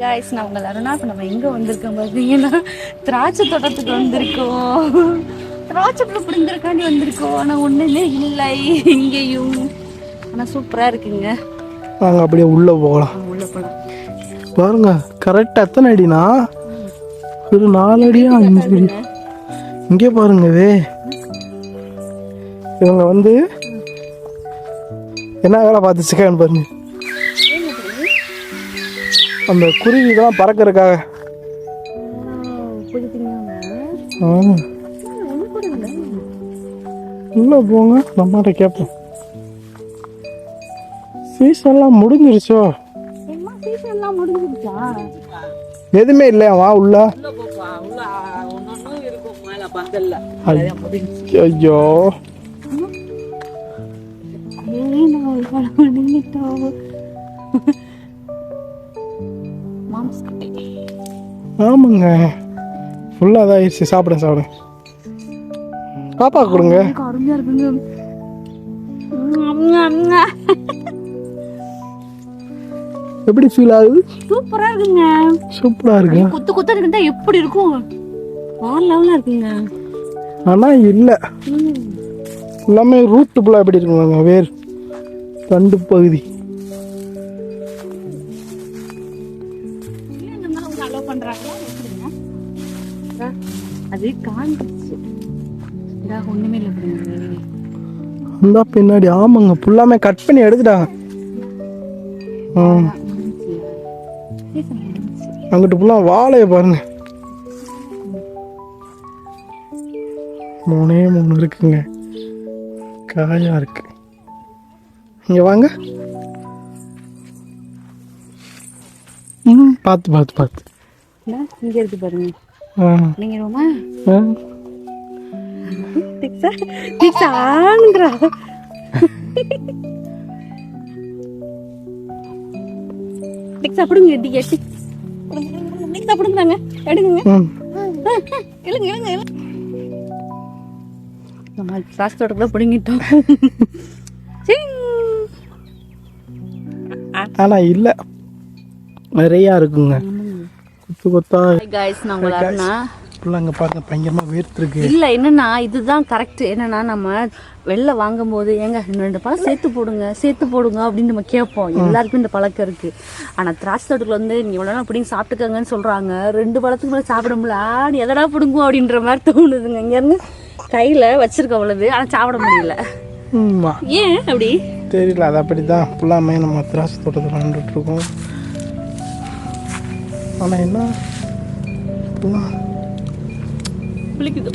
Guys நான் உங்கள் அருணா. இப்போ நம்ம எங்கே வந்திருக்கோம் பார்த்தீங்கன்னா திராட்சை தோட்டத்துக்கு வந்திருக்கோம். திராட்சை பழம் பிடிங்கிறக்காண்டி வந்திருக்கோம். ஆனால் ஒன்றுமே இல்லை இங்கேயும். ஆனால் சூப்பராக இருக்குங்க. நாங்கள் அப்படியே உள்ளே போகலாம். உள்ளே போகலாம். பாருங்க கரெக்டாக எத்தனை அடினா? ஒரு 4 அடியா 5 அடி. இங்கே பாருங்கவே இவங்க வந்து என்ன வேலை பார்த்துச்சுக்கான்னு பாருங்க. அந்த குருவிதான் பறக்கிறதுக்காக. உள்ள போங்க, நம்மகிட்ட கேட்போம். சீசன்லாம் முடிஞ்சிருச்சோ? எதுவுமே இல்லையா? வா உள்ள. ஐயோ ஆமாங்க, ஃபுல்லாக தான் ஆயிடுச்சு. சாப்பிடுங்க பாப்பா கொடுங்க. அருமையா இருக்குங்க. எப்படி ஃபீல் ஆகுது? சூப்பரா இருக்குங்க. சூப்பரா இருக்கு. குத்து குத்தா இருந்தா எப்படி இருக்கும்? வேற லெவலா இருக்குங்க. ஆனா இல்ல எல்லாமே ரூட் புல்லா எப்படி இருக்குங்க, வேர் தண்டு பகுதி. அது காஞ்சிச்சு. ஒண்ணுமே இல்லை அந்த பின்னாடி. ஆமாங்க, ஃபுல்லாமே கட் பண்ணி எடுத்துட்டாங்க. அங்கிட்டு ஃபுல்லா வாழைய பாருங்க. 3 இருக்குங்க, காயா இருக்கு. இங்க வாங்க. பார்த்து இங்க இருக்கு பாருங்க. நீங்க ரோமா சாப்பிடுங்க. சாப்பிடுங்க, எடுங்க. நம்ம சாஸ்தோட பிடுங்கிட்டோம். ஆனா இல்ல, நிறைய இருக்குங்க. குத்து கொத்தா. गाइस நான் உங்களை அருணா. அங்க பாருங்க, பயங்கரமா வேர்த்திருக்கு. இல்ல என்னன்னா இதுதான் கரெக்ட். என்னன்னா நம்ம வெளில வாங்கும் போது ஏங்க 2 பழம் சேர்த்து போடுங்க அப்படின்னு நம்ம கேட்போம். எல்லாருக்கும் இந்த பழக்கம் இருக்கு. ஆனா திராட்சை தோட்டத்துல வந்து நீங்க இவ்வளவு நாள் பிடிங்க சாப்பிட்டுக்கங்கன்னு சொல்றாங்க. 2 பழத்துக்கு மேல சாப்பிட முடியல. நீ எதடா பிடுங்கும் அப்படின்ற மாதிரி தோணுதுங்க. இங்க இருந்து கையில வச்சிருக்க அவ்வளவு, ஆனா சாப்பிட முடியல. ஏன் அப்படி தெரியல. அது அப்படிதான் ஃபுல்லாமே நம்ம திராட்சை தோட்டத்தில் வந்துட்டு இருக்கோம். ஆனா என்ன புளிக்குது.